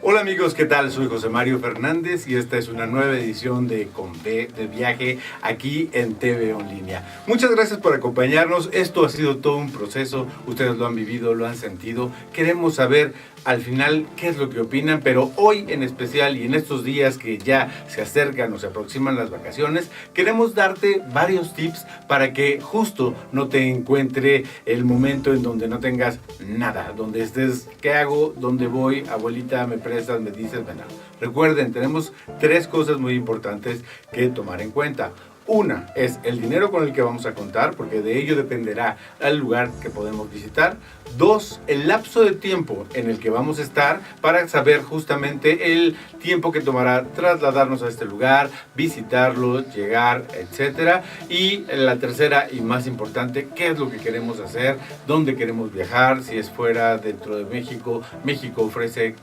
Hola amigos, ¿qué tal? Soy José Mario Fernández y esta es una nueva edición de Con B de Viaje aquí en TV en línea. Muchas gracias por acompañarnos, esto ha sido todo un proceso, ustedes lo han vivido, lo han sentido, queremos saber al final qué es lo que opinan, pero hoy en especial y en estos días que ya se acercan o se aproximan las vacaciones, queremos darte varios tips para que justo no te encuentre el momento en donde no tengas nada, donde estés, ¿qué hago? ¿Dónde voy? Abuelita, me prestas, me dices, bueno. Recuerden, tenemos 3 cosas muy importantes que tomar en cuenta. Una es el dinero con el que vamos a contar, porque de ello dependerá el lugar que podemos visitar. 2, el lapso de tiempo en el que vamos a estar para saber justamente el tiempo que tomará trasladarnos a este lugar, visitarlo, llegar, etc. Y la tercera y más importante, qué es lo que queremos hacer, dónde queremos viajar, si es fuera, dentro de México. México ofrece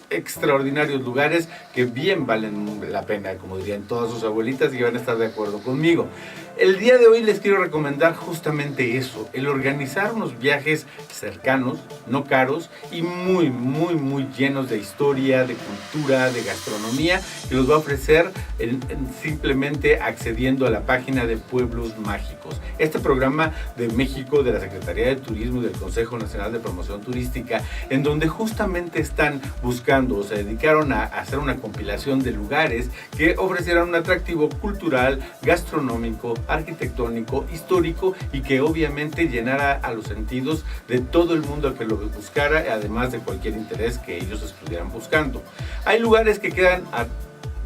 extraordinarios lugares que bien valen la pena, como dirían todas sus abuelitas, y van a estar de acuerdo conmigo. El día de hoy les quiero recomendar justamente eso, el organizar unos viajes cercanos, no caros y muy llenos de historia, de cultura, de gastronomía, que los va a ofrecer simplemente accediendo a la página de Pueblos Mágicos. Este programa de México, de la Secretaría de Turismo y del Consejo Nacional de Promoción Turística, en donde justamente están buscando o se dedicaron a hacer una compilación de lugares que ofrecieran un atractivo cultural, gastronómico, arquitectónico, histórico y que obviamente llenara a los sentidos de todo el mundo que lo buscara, además de cualquier interés que ellos estuvieran buscando. Hay lugares que quedan a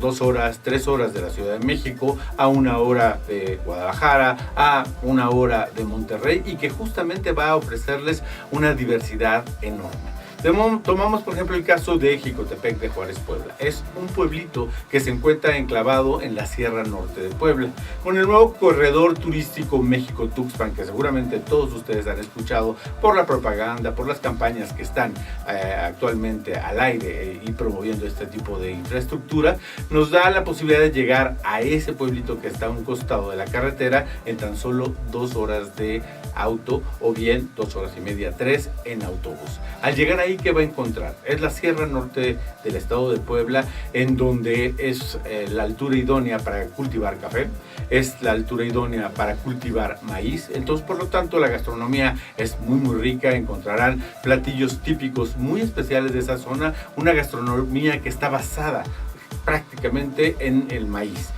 2 horas, 3 horas de la Ciudad de México, a 1 hora de Guadalajara, a 1 hora de Monterrey y que justamente va a ofrecerles una diversidad enorme. Tomamos por ejemplo el caso de Jicotepec de Juárez, Puebla. Es un pueblito que se encuentra enclavado en la Sierra Norte de Puebla. Con el nuevo corredor turístico México-Tuxpan, que seguramente todos ustedes han escuchado por la propaganda, por las campañas que están actualmente al aire y promoviendo este tipo de infraestructura, nos da la posibilidad de llegar a ese pueblito que está a un costado de la carretera en tan solo 2 horas de auto o bien 2 horas y media, 3 en autobús. Al llegar ahí, ¿qué va a encontrar? Es la Sierra Norte del estado de Puebla, en donde es la altura idónea para cultivar café, es la altura idónea para cultivar maíz, entonces por lo tanto la gastronomía es muy rica, encontrarán platillos típicos muy especiales de esa zona, una gastronomía que está basada prácticamente en el maíz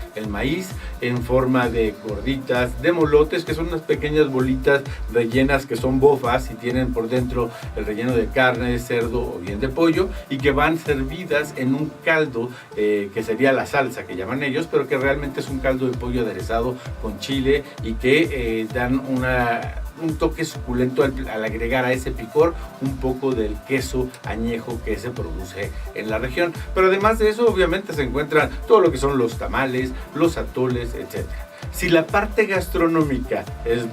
en forma de gorditas, de molotes, que son unas pequeñas bolitas rellenas que son bofas y tienen por dentro el relleno de carne, de cerdo o bien de pollo y que van servidas en un caldo que sería la salsa que llaman ellos, pero que realmente es un caldo de pollo aderezado con chile y que dan un toque suculento al agregar a ese picor un poco del queso añejo que se produce en la región. Pero además de eso, obviamente se encuentran todo lo que son los tamales, los atoles, etc. Si la parte gastronómica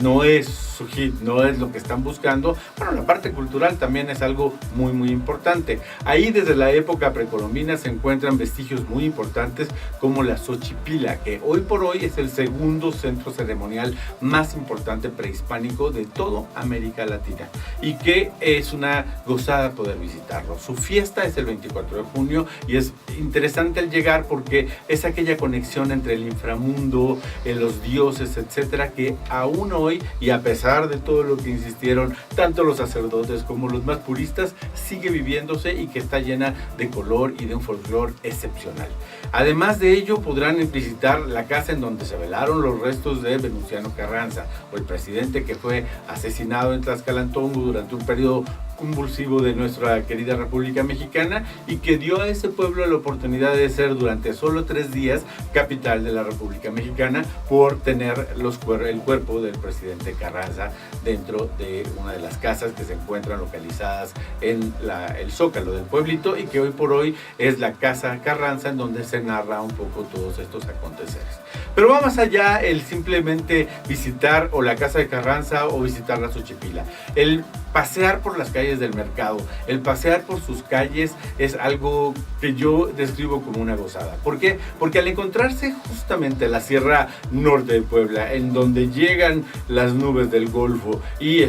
no es su hit, no es lo que están buscando, bueno, la parte cultural también es algo muy importante. Ahí desde la época precolombina se encuentran vestigios muy importantes como la Xochipila, que hoy por hoy es el segundo centro ceremonial más importante prehispánico de toda América Latina y que es una gozada poder visitarlo. Su fiesta es el 24 de junio y es interesante al llegar porque es aquella conexión entre el inframundo, los dioses, etcétera, que aún hoy y a pesar de todo lo que insistieron tanto los sacerdotes como los más puristas, sigue viviéndose y que está llena de color y de un folclore excepcional. Además de ello, podrán visitar la casa en donde se velaron los restos de Venustiano Carranza, o el presidente que fue asesinado en Tlaxcalantongo durante un periodo convulsivo de nuestra querida República Mexicana y que dio a ese pueblo la oportunidad de ser durante solo 3 días capital de la República Mexicana por tener el cuerpo del presidente Carranza dentro de una de las casas que se encuentran localizadas en el zócalo del pueblito y que hoy por hoy es la Casa Carranza, en donde se narra un poco todos estos aconteceres. Pero va más allá el simplemente visitar o la Casa de Carranza o visitar la Xochipila. El pasear por las calles del mercado, el pasear por sus calles es algo que yo describo como una gozada. ¿Por qué? Porque al encontrarse justamente la Sierra Norte de Puebla, en donde llegan las nubes del Golfo y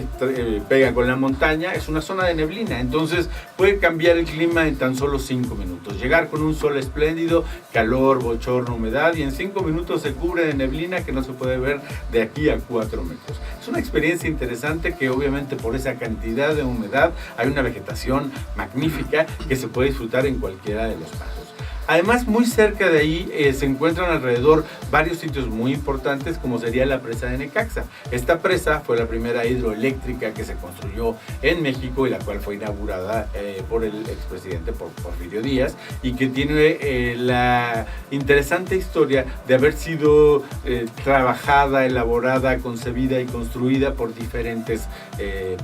pegan con la montaña, es una zona de neblina, entonces puede cambiar el clima en tan solo 5 minutos. Llegar con un sol espléndido, calor, bochorno, humedad, y en 5 minutos se cubre de neblina que no se puede ver de aquí a 4 metros. Es una experiencia interesante que obviamente por esa cantidad de humedad hay una vegetación magnífica que se puede disfrutar en cualquiera de los pasos. Además, muy cerca de ahí se encuentran alrededor varios sitios muy importantes, como sería la presa de Necaxa. Esta presa fue la primera hidroeléctrica que se construyó en México y la cual fue inaugurada por el expresidente Porfirio Díaz, y que tiene la interesante historia de haber sido trabajada, elaborada, concebida y construida por diferentes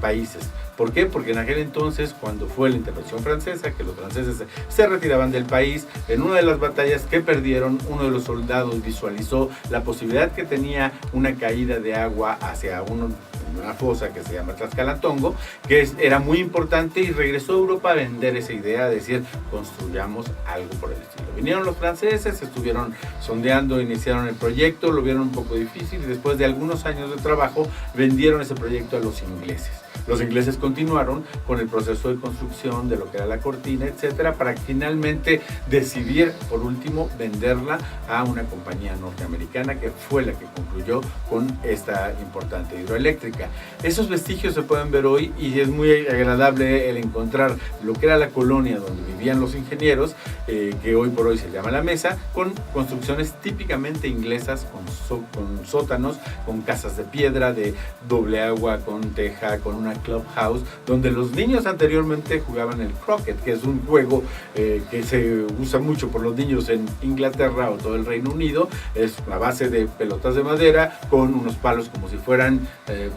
países. ¿Por qué? Porque en aquel entonces, cuando fue la intervención francesa, que los franceses se retiraban del país, en una de las batallas que perdieron, uno de los soldados visualizó la posibilidad que tenía una caída de agua hacia una fosa que se llama Tlaxcala-Tongo, que era muy importante, y regresó a Europa a vender esa idea, de decir, construyamos algo por el estilo. Vinieron los franceses, estuvieron sondeando, iniciaron el proyecto, lo vieron un poco difícil, y después de algunos años de trabajo vendieron ese proyecto a los ingleses. Los ingleses continuaron con el proceso de construcción de lo que era la cortina, etcétera, para finalmente decidir, por último, venderla a una compañía norteamericana que fue la que concluyó con esta importante hidroeléctrica. Esos vestigios se pueden ver hoy, y es muy agradable el encontrar lo que era la colonia donde vivían los ingenieros, que hoy por hoy se llama La Mesa, con construcciones típicamente inglesas, con sótanos, con casas de piedra, de doble agua, con teja, con una clubhouse, donde los niños anteriormente jugaban el croquet, que es un juego que se usa mucho por los niños en Inglaterra o todo el Reino Unido. Es a base de pelotas de madera con unos palos como si fueran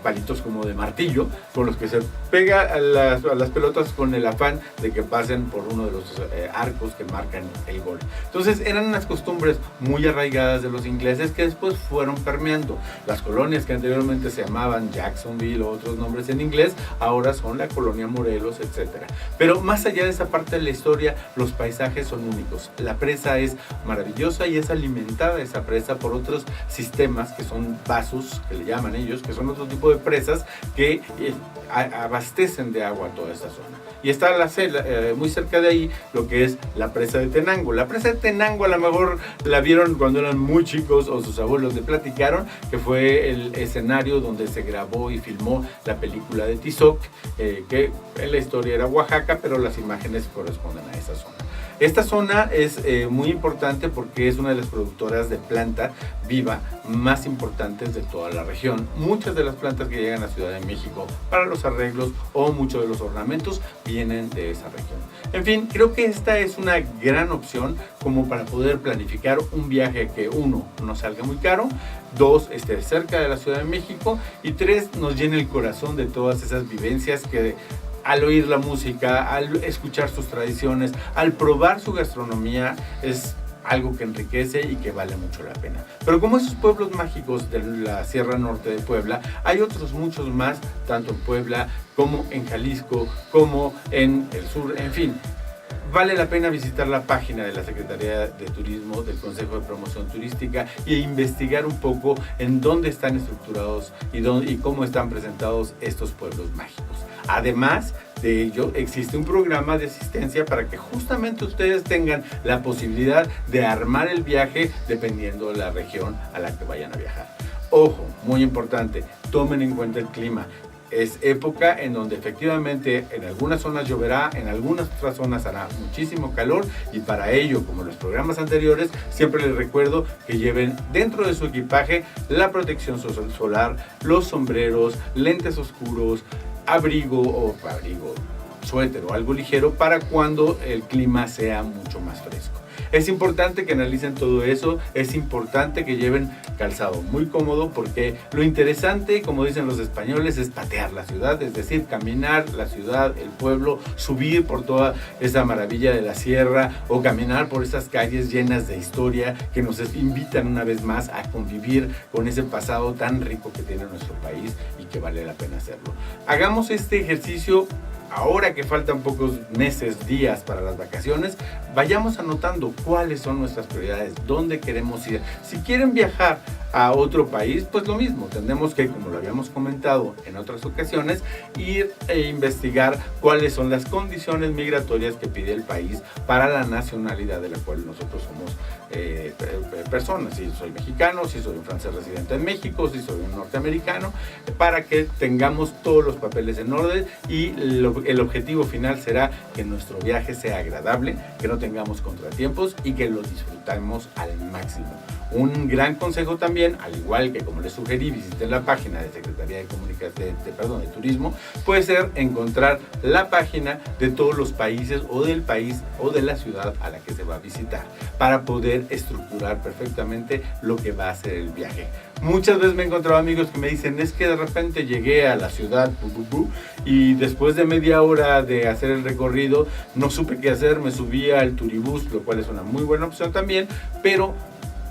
palitos como de martillo, con los que se pega a las pelotas con el afán de que pasen por uno de los arcos que marcan el gol. Entonces eran unas costumbres muy arraigadas de los ingleses que después fueron permeando. Las colonias que anteriormente se llamaban Jacksonville o otros nombres en inglés, ahora son la colonia Morelos, etcétera. Pero más allá de esa parte de la historia, los paisajes son únicos. La presa es maravillosa y es alimentada esa presa por otros sistemas que son vasos, que le llaman ellos, que son otro tipo de presas que abastecen de agua a toda esta zona. Y está muy cerca de ahí lo que es la presa de Tenango. La presa de Tenango a lo mejor la vieron cuando eran muy chicos o sus abuelos le platicaron, que fue el escenario donde se grabó y filmó la película de Tizoc, que en la historia era Oaxaca, pero las imágenes corresponden a esa zona. Esta zona es muy importante porque es una de las productoras de planta viva más importantes de toda la región. Muchas de las plantas que llegan a Ciudad de México para los arreglos o muchos de los ornamentos vienen de esa región. En fin, creo que esta es una gran opción como para poder planificar un viaje que, 1, no salga muy caro, 2, esté cerca de la Ciudad de México, y 3, nos llene el corazón de todas esas vivencias que, al oír la música, al escuchar sus tradiciones, al probar su gastronomía, es algo que enriquece y que vale mucho la pena. Pero como esos pueblos mágicos de la Sierra Norte de Puebla, hay otros muchos más, tanto en Puebla como en Jalisco, como en el sur, en fin. Vale la pena visitar la página de la Secretaría de Turismo, del Consejo de Promoción Turística, e investigar un poco en dónde están estructurados y cómo están presentados estos pueblos mágicos. Además de ello, existe un programa de asistencia para que justamente ustedes tengan la posibilidad de armar el viaje dependiendo de la región a la que vayan a viajar. Ojo, muy importante, tomen en cuenta el clima. Es época en donde efectivamente en algunas zonas lloverá, en algunas otras zonas hará muchísimo calor, y para ello, como en los programas anteriores, siempre les recuerdo que lleven dentro de su equipaje la protección solar, los sombreros, lentes oscuros, abrigo, suéter o algo ligero para cuando el clima sea mucho más fresco. Es importante que analicen todo eso, es importante que lleven calzado muy cómodo, porque lo interesante, como dicen los españoles, es patear la ciudad, es decir, caminar la ciudad, el pueblo, subir por toda esa maravilla de la sierra o caminar por esas calles llenas de historia que nos invitan una vez más a convivir con ese pasado tan rico que tiene nuestro país y que vale la pena hacerlo. Hagamos este ejercicio. Ahora que faltan pocos meses, días para las vacaciones, vayamos anotando cuáles son nuestras prioridades, dónde queremos ir. Si quieren viajar a otro país, pues lo mismo, tendremos que, como lo habíamos comentado en otras ocasiones, ir e investigar cuáles son las condiciones migratorias que pide el país para la nacionalidad de la cual nosotros somos personas. Si soy mexicano, si soy un francés residente en México, si soy un norteamericano, para que tengamos todos los papeles en orden y el objetivo final será que nuestro viaje sea agradable, que no tengamos contratiempos y que lo disfrutemos al máximo. Un gran consejo también, al igual que como les sugerí, visiten la página de Secretaría de de Turismo, puede ser encontrar la página de todos los países o del país o de la ciudad a la que se va a visitar para poder estructurar perfectamente lo que va a ser el viaje. Muchas veces me he encontrado amigos que me dicen, es que de repente llegué a la ciudad y después de media hora de hacer el recorrido no supe qué hacer, me subí al turibús, lo cual es una muy buena opción también, pero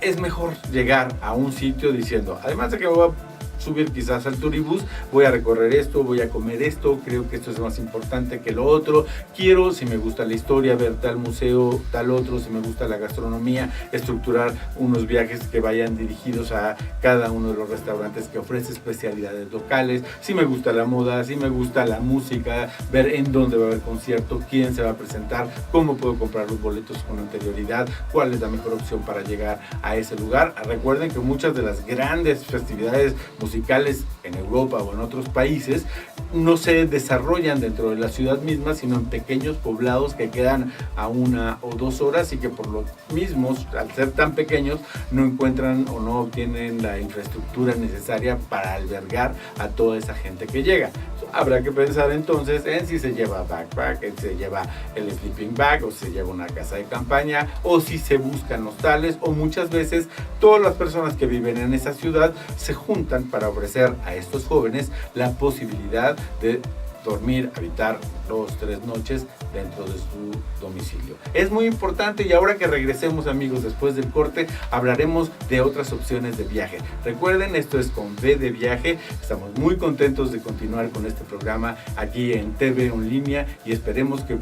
es mejor llegar a un sitio diciendo, además de que voy a subir quizás al turibús, voy a recorrer esto, voy a comer esto, creo que esto es más importante que lo otro, quiero, si me gusta la historia, ver tal museo, tal otro, si me gusta la gastronomía, estructurar unos viajes que vayan dirigidos a cada uno de los restaurantes que ofrece especialidades locales, si me gusta la moda, si me gusta la música, ver en dónde va a haber concierto, quién se va a presentar, cómo puedo comprar los boletos con anterioridad, cuál es la mejor opción para llegar a ese lugar. Recuerden que muchas de las grandes festividades musicales en Europa o en otros países no se desarrollan dentro de la ciudad misma, sino en pequeños poblados que quedan a 1 o 2 horas y que por lo mismos, al ser tan pequeños, no encuentran o no obtienen la infraestructura necesaria para albergar a toda esa gente que llega. Habrá que pensar entonces en si se lleva backpack, en si se lleva el sleeping bag o si se lleva una casa de campaña o si se buscan hostales, o muchas veces todas las personas que viven en esa ciudad se juntan para ofrecer a estos jóvenes la posibilidad de dormir, habitar 2-3 noches dentro de su domicilio. Es muy importante, y ahora que regresemos amigos después del corte, hablaremos de otras opciones de viaje. Recuerden, esto es Con V de Viaje. Estamos muy contentos de continuar con este programa aquí en TV en línea y esperemos que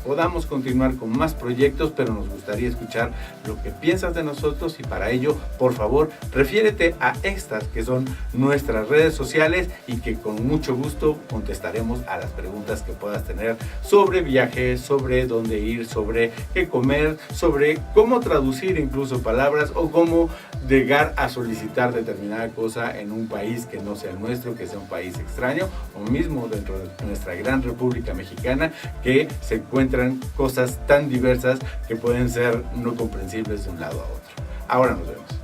podamos continuar con más proyectos, pero nos gustaría escuchar lo que piensas de nosotros y para ello, por favor, refiérete a estas que son nuestras redes sociales y que con mucho gusto contestaremos a las preguntas que puedas tener sobre viajes, sobre dónde ir, sobre qué comer, sobre cómo traducir incluso palabras o cómo llegar a solicitar determinada cosa en un país que no sea el nuestro, que sea un país extraño o mismo dentro de nuestra gran República Mexicana, que se encuentran cosas tan diversas que pueden ser no comprensibles de un lado a otro. Ahora nos vemos.